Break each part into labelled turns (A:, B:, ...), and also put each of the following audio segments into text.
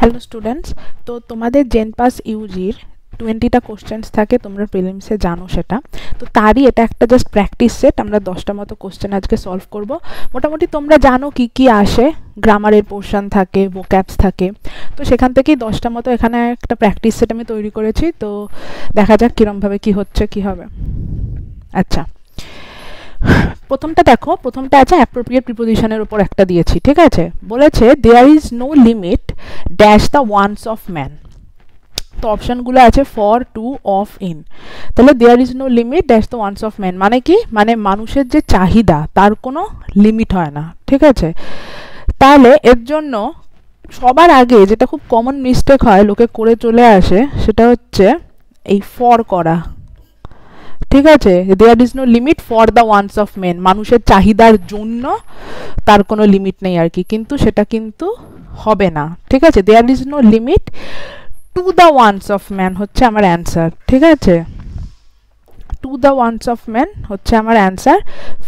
A: Hello students, তো তোমাদের জেনপাস ইউজির 20টা questions থাকে, তোমরা প্রিলিমসে জানো সেটা। তো তারই এটা একটা জাস্ট প্র্যাকটিস সেট। আমরা 10টা মতো কোশ্চেন আজকে সলভ করব। মোটামুটি তোমরা জানো কি কি আসে, গ্রামারের পোর্শন থাকে, ভোক্যাবস থাকে। তো সেখান থেকেই 10টা মতো এখানে একটা প্র্যাকটিস সেট আমি তৈরি করেছি। তো দেখা যাক কীরমভাবে কি হচ্ছে, কি হবে। আচ্ছা, প্রথমটা দেখো, প্রথমটা আছে অ্যাপ্রোপ্রিয়েট প্রিপোজিশনের উপর একটা দিয়েছি, ঠিক আছে। বলেছে there is no limit dash the wants of man. তো অপশনগুলো আছে ফর, টু, অফ, ইন। তাহলে there is no limit dash the wants of man মানে কি, মানে মানুষের যে চাহিদা তার কোনো লিমিট হয় না, ঠিক আছে। তাহলে এর জন্য সবার আগে যেটা খুব কমন মিস্টেক হয়, লোকে করে চলে আসে, সেটা হচ্ছে এই ফর করা, ঠিক আছে। There is no limit for the wants of men, মানুষের চাহিদার জন্য তার কোনো লিমিট নেই আর কি, কিন্তু সেটা কিন্তু হবে না, ঠিক আছে। There is no limit to the wants of man হচ্ছে আমার অ্যান্সার, ঠিক আছে। To the wants of man হচ্ছে আমার অ্যান্সার।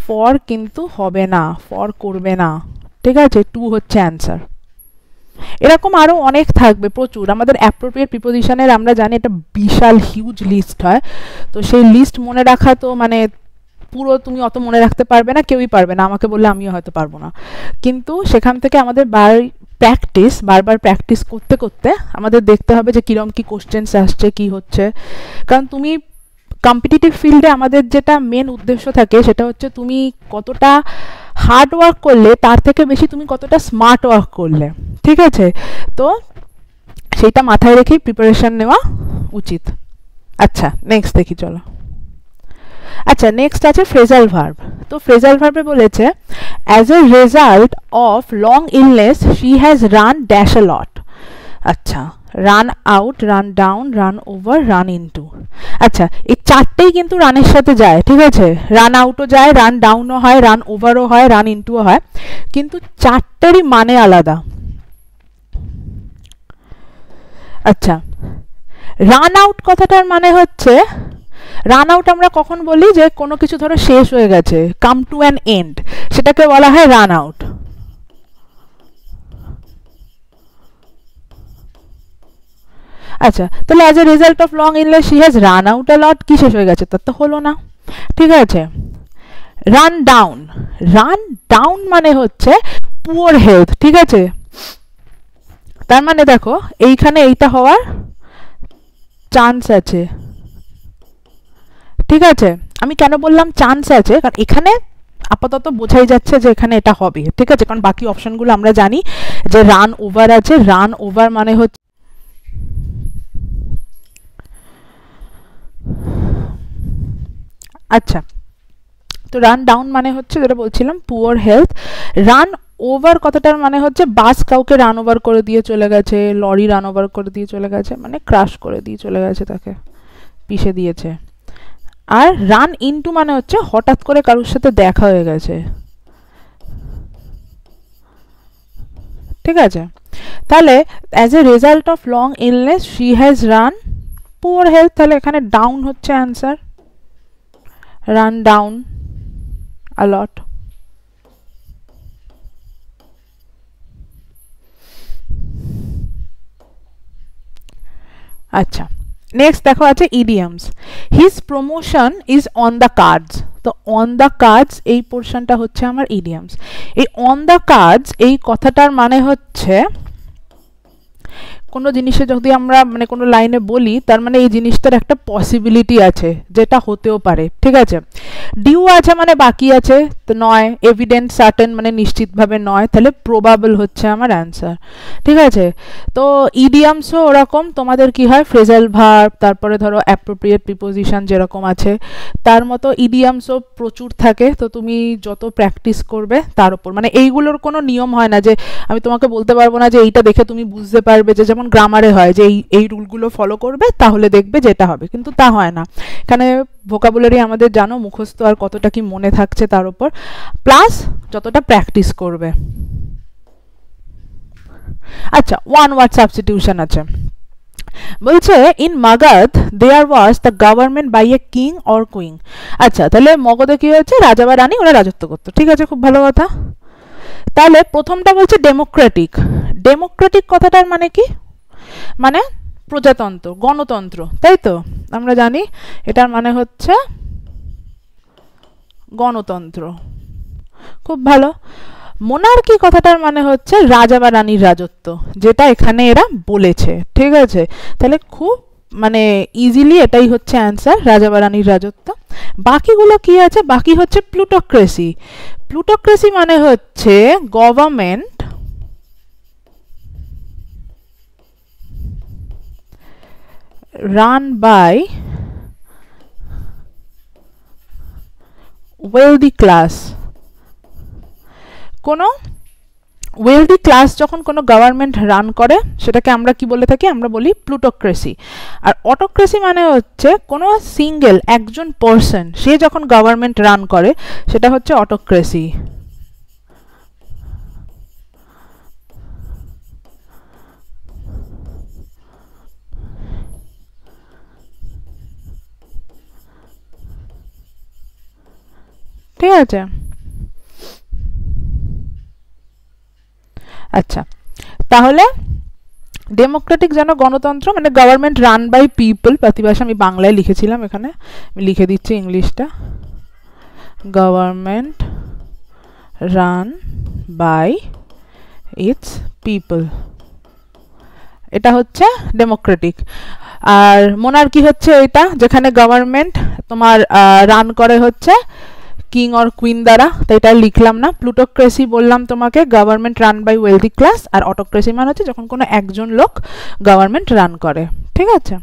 A: ফর কিন্তু হবে না, ফর করবে না, ঠিক আছে। টু হচ্ছে অ্যান্সার। এরকম আরও অনেক থাকবে, প্রচুর। আমাদের অ্যাপ্রোপ্রিয়েট প্রিপোজিশনের আমরা জানি একটা বিশাল হিউজ লিস্ট হয়। তো সেই লিস্ট মনে রাখা তো মানে পুরো তুমি অত মনে রাখতে পারবে না, কেউই পারবে না, আমাকে বললে আমিও হয়তো পারবো না। কিন্তু সেখান থেকে আমাদের বারবার প্র্যাকটিস করতে করতে আমাদের দেখতে হবে যে কীরকম কী কোশ্চেন্স আসছে, কি হচ্ছে। কারণ তুমি কম্পিটিটিভ ফিল্ডে আমাদের যেটা মেন উদ্দেশ্য থাকে সেটা হচ্ছে তুমি কতটা হার্ড ওয়ার্ক করলে তার থেকে বেশি তুমি কতটা স্মার্ট ওয়ার্ক করলে, ঠিক আছে। তো সেইটা মাথায় রেখেই প্রিপারেশন নেওয়া উচিত। আচ্ছা, নেক্সট দেখি, চলো। আচ্ছা, নেক্সট আছে ফ্রেজাল ভার্ব। তো ফ্রেজাল ভার্বে বলেছে as a result of long illness she has run dash a lot. আচ্ছা, run out, run down, run over, run into. আচ্ছা, এই চারটেই কিন্তু রানের সাথে যায়, ঠিক আছে। রান আউটও যায়, রান ডাউনও হয়, রান ওভারও হয়, রান ইনটুও হয়, কিন্তু চারটেরই মানে আলাদা। আচ্ছা, রান আউট কথাটার মানে হচ্ছে, রান আউট আমরা কখন বলি, যে কোনো কিছু ধরো শেষ হয়ে গেছে, কাম টু অ্যান এন্ড, সেটাকে বলা হয় রান আউট। আচ্ছা, তাহলে as a result of long illness she has run out a lot, কি শেষ হয়ে গেছে, তার তো হলো না, ঠিক আছে। রান ডাউন, রান ডাউন মানে হচ্ছে পুয়ার হেলথ, ঠিক আছে। তার মানে দেখো এইখানে এইটা হওয়ার চান্স আছে, ঠিক আছে। আমি কেন বললাম চান্স আছে, কারণ এখানে আপাতত বোঝাই যাচ্ছে যে এখানে এটা হবে, ঠিক আছে। কারণ বাকি অপশনগুলো আমরা জানি যে রান ওভার আছে, রান ওভার মানে হচ্ছে, আচ্ছা, তো রান ডাউন মানে হচ্ছে যেটা বলছিলাম পুয়ার হেলথ। রান ওভার কথাটার মানে হচ্ছে বাস কাউকে রান ওভার করে দিয়ে চলে গেছে, লরি রান ওভার করে দিয়ে চলে গেছে, মানে ক্রাশ করে দিয়ে চলে গেছে, তাকে পিষে দিয়েছে। আর রান ইনটু মানে হচ্ছে হঠাৎ করে কারোর সাথে দেখা হয়ে গেছে, ঠিক আছে। তাহলে as a result of long illness she has run poor health, তাহলে এখানে ডাউন হচ্ছে অ্যান্সার, রান ডাউন আ লট। আচ্ছা, নেক্সট দেখো আছে idioms. His promotion is on the cards. তো অন দ্য কার্ডস এই পোর্শনটা হচ্ছে আমার ইডিয়ামস। এই অন দ্য কার্ডস এই কথাটার মানে হচ্ছে কোনো জিনিসে যদি আমরা মানে কোনো লাইনে বলি, তার মানে এই জিনিসটার একটা পসিবিলিটি আছে, যেটা হতেও পারে, ঠিক আছে। ডিউ আছে মানে বাকি আছে, তো নয়। এভিডেন্ট, সার্টেন মানে নিশ্চিতভাবে নয়, তাহলে প্রবাবল হচ্ছে আমার অ্যান্সার, ঠিক আছে। তো ইডিয়ামসও ওরকম, তোমাদের কি হয় ফ্রেজাল ভার্ব, তারপরে ধরো অ্যাপ্রোপ্রিয়েট প্রিপোজিশন যেরকম আছে তার মতো ইডিয়ামসও প্রচুর থাকে। তো তুমি যত প্র্যাকটিস করবে তার উপর, মানে এইগুলোর কোনো নিয়ম হয় না যে আমি তোমাকে বলতে পারবো না যে এইটা দেখে তুমি বুঝতে পারবে, যে যেমন গ্রামারে হয় যে এই রুলগুলো ফলো করবে তাহলে দেখবে যেটা হবে, কিন্তু তা হয় না। এখানে ভোকাবুলারি আমাদের জানো মুখস্থ আর কতটা কি মনে থাকছে তার উপর, প্লাস যতটা প্র্যাকটিস করবে। আচ্ছা, ওয়ান ওয়ার্ড সাবস্টিটিউশন আছে। বলছে in Magadh there was the government by a king or queen. আচ্ছা, তাহলে মগধে কি হয়েছে, রাজা বা রানী ওরা রাজত্ব করতো, ঠিক আছে, খুব ভালো কথা। তাহলে প্রথমটা বলছে ডেমোক্রেটিক। ডেমোক্রেটিক কথাটার মানে কি? মানে প্রজাতন্ত্র, গণতন্ত্র, তাই তো? আমরা জানি এটার মানে হচ্ছে গণতন্ত্র। খুব ভালো। মোনার্কি কথাটার মানে হচ্ছে রাজা বা রানীর রাজত্ব, যেটা এখানে এরা বলেছে, ঠিক আছে? তাহলে খুব মানে ইজিলি এটাই হচ্ছে অ্যান্সার, রাজা বা রানীর রাজত্ব। বাকিগুলো কি আছে? বাকি হচ্ছে প্লুটোক্রেসি। প্লুটোক্রেসি মানে হচ্ছে government run by wealthy class. কোনো ওয়েলদি ক্লাস যখন কোনো গভর্নমেন্ট রান করে সেটাকে আমরা কি বলে থাকি? আমরা বলি প্লুটোক্রেসি। আর অটোক্রেসি মানে হচ্ছে কোনো সিঙ্গেল একজন পার্সন সে যখন গভর্নমেন্ট রান করে সেটা হচ্ছে অটোক্রেসি। ঠিক আছে? আচ্ছা, তাহলে ডেমোক্রেটিক যেন গণতন্ত্র মানে গভর্নমেন্ট রান বাই পিপল, প্রতিভাষা আমি বাংলায় লিখেছিলাম, এখানে আমি লিখে দিচ্ছি ইংলিশটা, government run by its people, এটা হচ্ছে ডেমোক্রেটিক। আর মোনার্কি হচ্ছে এটা যেখানে গভর্নমেন্ট তোমার রান করে হচ্ছে কিং অর কুইন দ্বারা, তাই এটা লিখলাম না। প্লুটোক্রেসি বললাম তোমাকে government run by wealthy class, আর অটোক্রেসি মানে হচ্ছে যখন কোনো একজন লোক গভর্নমেন্ট রান করে, ঠিক আছে?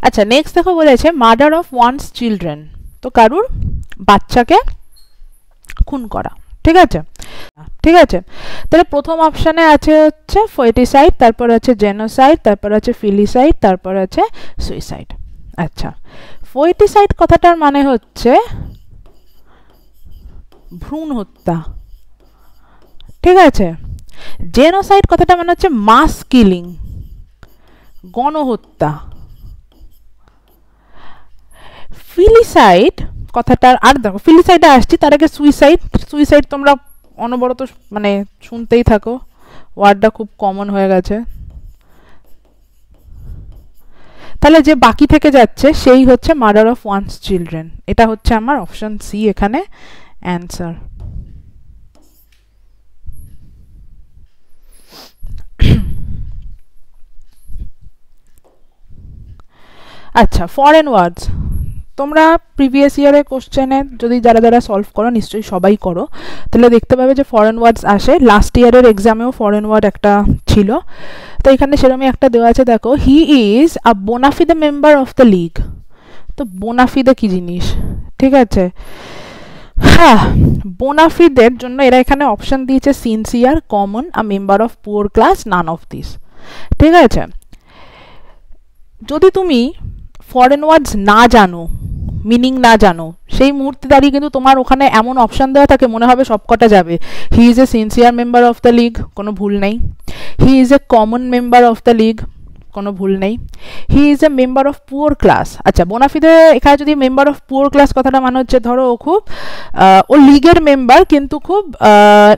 A: আচ্ছা, নেক্সট দেখো বলেছে মার্ডার অফ ওয়ান্স চিলড্রেন, তো কারুর বাচ্চাকে খুন করা, ঠিক আছে? ঠিক আছে, তাহলে প্রথম অপশানে আছে হচ্ছে ফয়েটিসাইড, তারপর আছে জেনোসাইড, তারপর আছে ফিলিসাইড, তারপর আছে সুইসাইড। আচ্ছা, ফয়েটিসাইড কথাটার মানে হচ্ছে ভ্রূণ হত্যা, ঠিক আছে? জেনোসাইড কথাটা মানে হচ্ছে মাস কিলিং, গণহত্যা। ফিলিসাইড কথাটার, আর দেখো ফিলিসাইডে আসছি, তার আগে সুইসাইড। সুইসাইড তোমরা অনবরত মানে শুনতেই থাকো, ওয়ার্ডটা খুব কমন হয়ে গেছে। তাহলে যে বাকি থেকে যাচ্ছে সেই হচ্ছে মার্ডার অফ ওয়ান্স চিলড্রেন, এটা হচ্ছে আমার অপশন সি এখানে অ্যান্সার। আচ্ছা, ফরেন ওয়ার্ডস, তোমরা প্রিভিয়াস ইয়ারের কোশ্চেনে যদি যারা যারা সলভ করো, নিশ্চয়ই সবাই করো, তাহলে দেখতে পাবে যে ফরেন ওয়ার্ডস আসে। লাস্ট ইয়ারের এক্সামেও ফরেন ওয়ার্ড একটা ছিল, তো এখানে সেরকমই একটা দেওয়া আছে, দেখো he is a bona fide member of the league. তো বোনাফিদে কি জিনিস? ঠিক আছে, হ্যাঁ, বোনাফিদের জন্য এরা এখানে অপশন দিয়েছে sincere, common, a member of poor class, none of this, ঠিক আছে? যদি তুমি ফরেন ওয়ার্ডস না জানো, মিনিং না জানো, সেই মুহূর্তে দাঁড়িয়ে কিন্তু তোমার ওখানে এমন অপশান দেওয়া থাকে মনে হবে সবকটা যাবে। He is a sincere member of the league, কোনো ভুল নেই। He is a common member of the league, কোনো ভুল নেই। He is a member of poor class. আচ্ছা, বোনাফিদে এখানে যদি মেম্বার অফ পুয়ার ক্লাস কথাটা মানে হচ্ছে ধরো ও খুব ও লিগের মেম্বার কিন্তু খুব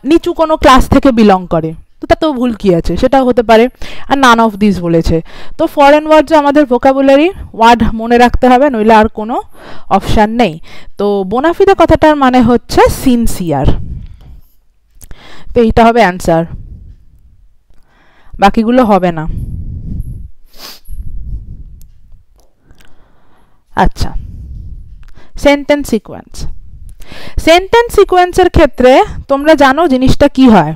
A: নিচু কোনো ক্লাস থেকে বিলং করে, তো তাতেও ভুল কি আছে, সেটাও হতে পারে। আর নান অফ দিস বলেছে, তো ফরেন ওয়ার্ডস আমাদের ভোকাবুলারি ওয়ার্ড মনে রাখতে হবে, নইলে আর কোনো অপশান নেই। তো বোনাফিদে কথাটার মানে হচ্ছে সিনসিয়ার, তো এইটা হবে অ্যান্সার, বাকিগুলো হবে না। আচ্ছা, সেন্টেন্স সিকোয়েন্স। সেন্টেন্স সিকোয়েন্সের ক্ষেত্রে তোমরা জানো জিনিসটা কি হয়,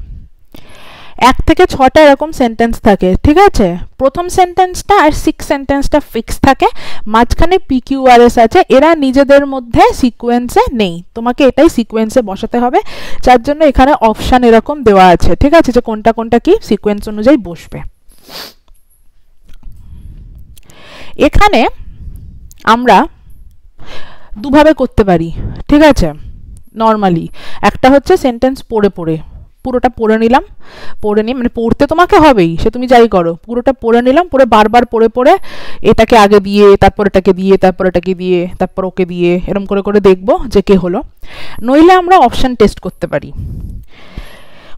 A: 1 থেকে 6টা এরকম সেন্টেন্স থাকে, ঠিক আছে? প্রথম সেন্টেন্সটা আর 6 সেন্টেন্সটা ফিক্স থাকে, মাঝখানে পিকিউআরএস আছে, এরা নিজেদের মধ্যে সিকোয়েন্সে নেই, তোমাকে এটাই সিকোয়েন্সে বসাতে হবে, যার জন্য এখানে অপশান এরকম দেওয়া আছে, ঠিক আছে, যে কোনটা কোনটা কি সিকোয়েন্স অনুযায়ী বসবে। এখানে আমরা দুভাবে করতে পারি, ঠিক আছে? নর্মালি একটা হচ্ছে সেন্টেন্স পড়ে পড়ে, পুরোটা পড়ে নিলাম, পড়ে নিয়ে মানে পড়তে তোমাকে হবেই, সে তুমি যাই করো, পুরোটা পড়ে নিলাম, পড়ে বারবার পড়ে পড়ে এটাকে আগে দিয়ে, তারপর এটাকে দিয়ে, তারপর এটাকে দিয়ে, তারপর ওকে দিয়ে, এরকম করে করে দেখবো যে কে হলো। নইলে আমরা অপশান টেস্ট করতে পারি।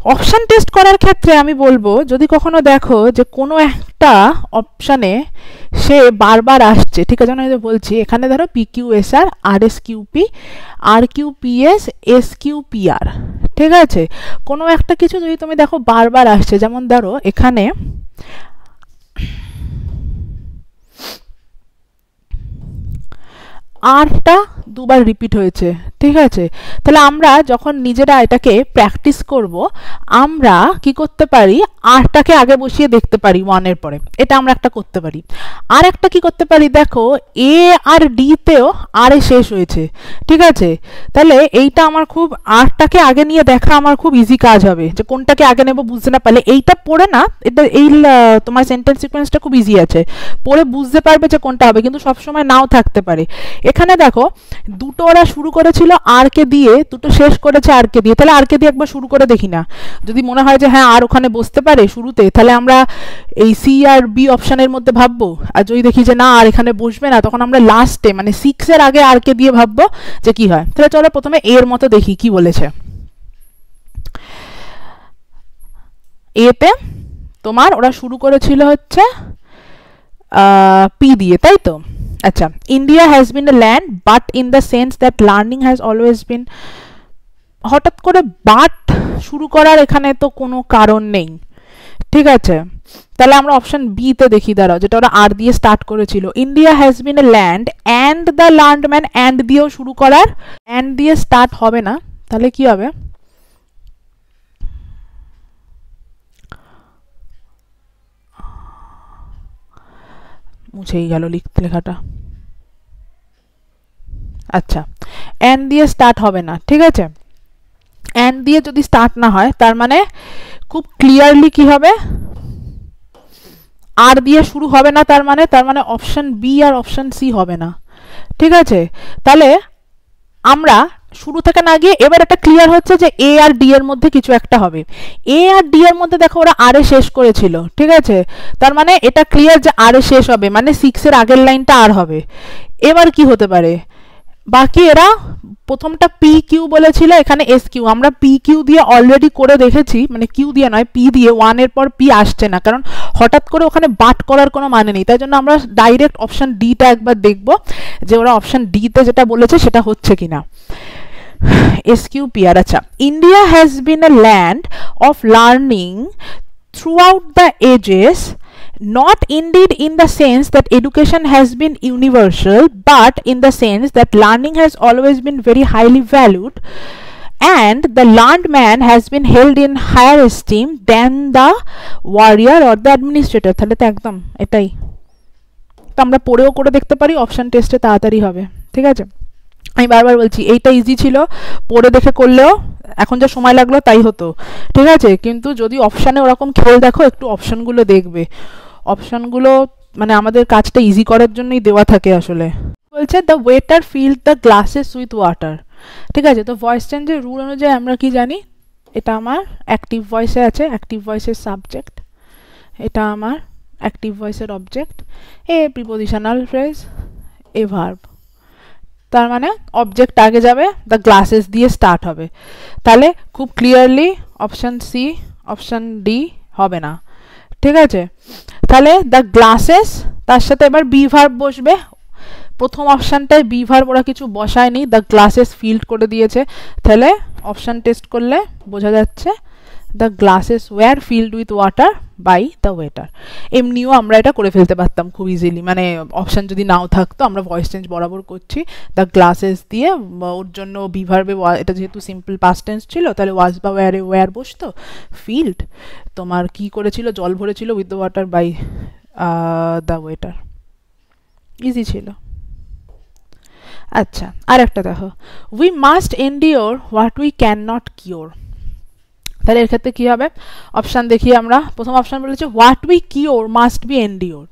A: অপশান টেস্ট করার ক্ষেত্রে আমি বলবো, যদি কখনো দেখো যে কোনো একটা অপশানে সে বারবার আসছে, ঠিক আছে, আমি বলছি এখানে ধরো PQSR, RSQP, RQPS, SQPR, ঠিক আছে, কোনো একটা কিছু যদি তুমি দেখো বারবার আসছে, যেমন ধরো এখানে আরটা দুবার রিপিট হয়েছে, ঠিক আছে, তাহলে আমরা যখন নিজেরা এটাকে প্র্যাকটিস করব, আমরা কি করতে পারি, আরটাকে আগে বসিয়ে দেখতে পারি ওয়ানের পরে, এটা আমরা একটা করতে পারি। আর একটা কি করতে পারি, দেখো এ আর ডিতেও আর এ শেষ হয়েছে, ঠিক আছে, তাহলে এইটা আমার খুব, আরটাকে আগে নিয়ে দেখা আমার খুব ইজি কাজ হবে, যে কোনটাকে আগে নেব বুঝতে না পারলে এইটা পড়ে না, এটা এই তোমার সেন্টেন্স সিকোয়েন্সটা খুব ইজি আছে, পড়ে বুঝতে পারবে যে কোনটা হবে, কিন্তু সবসময় নাও থাকতে পারে। এখানে দেখো দুটো ওরা শুরু করেছিল আর কে দিয়ে, দুটো শেষ করেছে আর কে দিয়ে, তাহলে আর কে দিয়ে একবার শুরু করে দেখি না, যদি মনে হয় যে হ্যাঁ আর ওখানে বসতে পারে শুরুতে, তাহলে আমরা এই সি আর বি অপশনের মধ্যে ভাববো, আর যদি দেখি যে না আর এখানে বসবে না, তখন আমরা লাস্টে মানে 6 এর আগে আর কে দিয়ে ভাববো যে কি হয়। তাহলে চলো প্রথমে এর মতো দেখি কি বলেছে। এতে তোমার ওরা শুরু করেছিল হচ্ছে পি দিয়ে, তাই তো? আচ্ছা, India has been a land but in the sense that learning has always been, হঠাৎ করে বাট শুরু করার এখানে তো কোনো কারণ নেই, ঠিক আছে, তাহলে আমরা অপশন বি তে দেখি, দাঁড়াও, যেটা ওরা আর দিয়ে স্টার্ট করেছিল, India has been a land and the landman, and দিয়েও শুরু করার, অ্যান্ড দিয়ে স্টার্ট হবে না, তাহলে কি হবে, মুছেই গেল লেখাটা। আচ্ছা, অ্যান্ড দিয়ে স্টার্ট হবে না, ঠিক আছে, অ্যান্ড দিয়ে যদি স্টার্ট না হয় তার মানে খুব ক্লিয়ারলি কি হবে, আর দিয়ে শুরু হবে না, তার মানে অপশন বি আর অপশন সি হবে না, ঠিক আছে, তাহলে আমরা শুরু থেকে না গিয়ে এবার একটা ক্লিয়ার হচ্ছে যে এ আর ডি এর মধ্যে কিছু একটা হবে, এ আর ডি এর মধ্যে দেখো ওরা আর এ শেষ করেছিল, ঠিক আছে, তার মানে এটা ক্লিয়ার যে আর এ শেষ হবে, মানে 6 এর আগের লাইনটা আর হবে। এবার কি হতে পারে, বাকি এরা প্রথমটা পি কিউ বলেছিল, এখানে এস কিউ, আমরা পি কিউ দিয়ে অলরেডি করে দেখেছি, মানে কিউ দিয়ে নয় পি দিয়ে, ওয়ানের পর পি আসছে না, কারণ হঠাৎ করে ওখানে বাট করার কোনো মানে নেই, তাই জন্য আমরা ডাইরেক্ট অপশন ডিটা একবার দেখব যে ওরা অপশন ডিতে যেটা বলেছে সেটা হচ্ছে কিনা। SQPR, আচ্ছা, India has been a land of learning throughout the ages, not indeed in the sense that education has been universal, but in the sense that learning has always been very highly valued, and the learned man has been held in higher esteem than the warrior or the administrator। তাহলে তো একদম এটাই, তো আমরা পড়েও করে দেখতে পারি, অপশন টেস্টে তাড়াতাড়ি হবে, ঠিক আছে, আমি বারবার বলছি এইটা ইজি ছিল, পড়ে দেখে করলেও এখন যা সময় লাগলো তাই হতো, ঠিক আছে, কিন্তু যদি অপশানে ওরকম খেল দেখো, একটু অপশানগুলো দেখবে, অপশানগুলো মানে আমাদের কাজটা ইজি করার জন্যই দেওয়া থাকে আসলে। বলছে the waiter fill the glasses with water, ঠিক আছে, তো ভয়েস চেঞ্জের রুল অনুযায়ী আমরা কি জানি, এটা আমার অ্যাক্টিভ ভয়েসে আছে, অ্যাক্টিভ ভয়েসের সাবজেক্ট, এটা আমার অ্যাক্টিভ ভয়েসের অবজেক্ট, এ প্রিপোজিশনাল ফ্রেজ, এ ভার্ব, তার মানে অবজেক্ট আগে যাবে, দ্য গ্লাসেস দিয়ে স্টার্ট হবে, তাহলে খুব clearly option C option D হবে না, ঠিক আছে, তাহলে দ্য গ্লাসেস, তার সাথে এবার বি ভার্ব বসবে, প্রথম অপশানটায় বি ভার্ব ওরা কিছু বসায়নি, দ্য গ্লাসেস ফিল্ড করে দিয়েছে, তাহলে অপশান টেস্ট করলে বোঝা যাচ্ছে the glasses were filled with water by the waiter. এমনিও আমরা এটা করে ফেলতে পারতাম খুব ইজিলি, মানে অপশান যদি নাও থাকতো, আমরা ভয়েস চেঞ্জ বরাবর করছি, দ্য গ্লাসেস দিয়ে ওর জন্য বি ভার্বে, এটা যেহেতু সিম্পল পাস্ট টেন্স ছিল, তাহলে ওয়াজ বা ওয়্যারে ওয়্যার বসতো, ফিল্ড তোমার কি করেছিল, জল ভরেছিল with the water by the waiter, easy ছিল। আচ্ছা, আর একটা দেখো, we must endure what we can not cure, তাহলে এর ক্ষেত্রে কি হবে, অপশান দেখি আমরা, প্রথম অপশান বলেছে what we cure must be endure,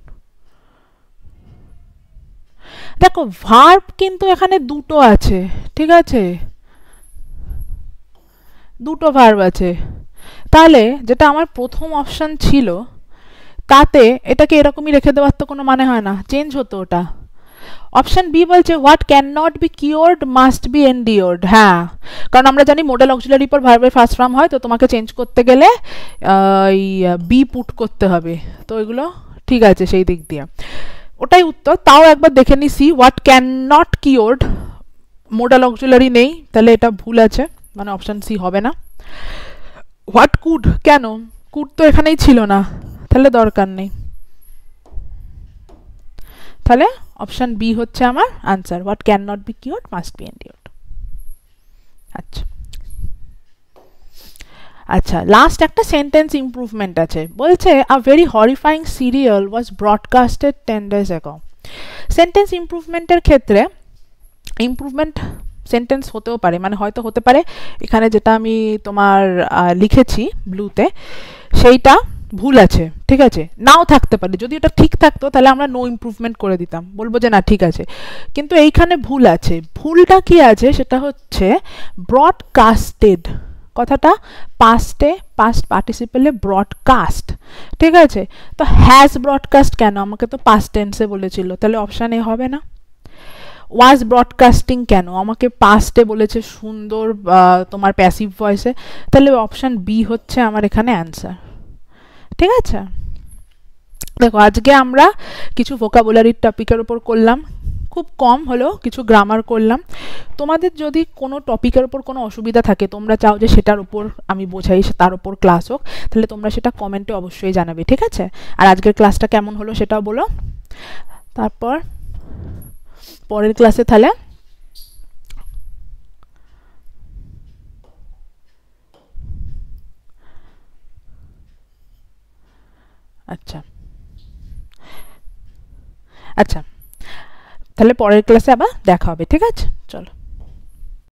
A: দেখো ভার্ব কিন্তু এখানে দুটো আছে, ঠিক আছে, দুটো ভার্ব আছে, তাহলে যেটা আমার প্রথম অপশান ছিল তাতে এটাকে এরকমই রেখে দেওয়ার তো কোনো মানে হয় না, চেঞ্জ হতো ওটা, অপশন বি বলছে what can not be cured must be endured. হ্যাঁ, কারণ আমরা জানি মোডাল অক্সিলারি পর ভার্বের ফার্স্ট ফর্ম হয়, তো তোমাকে চেঞ্জ করতে গেলে এই বি পুট করতে হবে। তো এগুলো ঠিক আছে সেই দিক দিয়ে, ওটাই উত্তর। তাও একবার দেখে নি, see what can not cured, modal auxiliary নেই, তাহলে এটা ভুল আছে, মানে অপশন সি হবে না। হোয়াট কুড, কেন কুড তো এখানেই ছিল না, তাহলে দরকার নেই, তাহলে অপশন বি হচ্ছে আমার answer, what can not be cured must be endured. আচ্ছা আচ্ছা, লাস্ট একটা সেন্টেন্স ইমপ্রুভমেন্ট আছে, বলছে a very horrifying serial was broadcasted 10 days ago। Sentence ইমপ্রুভমেন্টের ক্ষেত্রে ইমপ্রুভমেন্ট সেন্টেন্স হতেও পারে, মানে হয়তো হতে পারে এখানে যেটা আমি তোমার লিখেছি ব্লুতে সেইটা ভুল আছে, ঠিক আছে, নাও থাকতে পারে। যদি এটা ঠিক থাকতো তাহলে আমরা নো ইমপ্রুভমেন্ট করে দিতাম, বলবো যে না ঠিক আছে, কিন্তু এইখানে ভুল আছে। ভুলটা কি আছে সেটা হচ্ছে ব্রডকাস্টেড, কথাটা পাস্টে, পাস্ট পার্টিসিপেলে ব্রডকাস্ট, ঠিক আছে, তো হ্যাজ ব্রডকাস্ট কেন, আমাকে তো পাস্ট টেন্সে বলেছিল, তাহলে অপশান এ হবে না। ওয়াজ ব্রডকাস্টিং কেন, আমাকে পাস্টে বলেছে সুন্দর তোমার প্যাসিভ ভয়েসে, তাহলে অপশান বি হচ্ছে আমার এখানে অ্যান্সার, ঠিক আছে। দেখো আজকে আমরা কিছু ভোকাবুলারির টপিকের উপর করলাম, খুব কম হলেও কিছু গ্রামার করলাম। তোমাদের যদি কোনো টপিকের উপর কোনো অসুবিধা থাকে, তোমরা চাও যে সেটার উপর আমি বোঝাই, তার উপর ক্লাস হোক, তাহলে তোমরা সেটা কমেন্টে অবশ্যই জানাবে, ঠিক আছে। আর আজকের ক্লাসটা কেমন হলো সেটাও বলো। তারপর পরের ক্লাসে তাহলে আচ্ছা আচ্ছা, তাহলে পরের ক্লাসে আবার দেখা হবে, ঠিক আছে, চলো।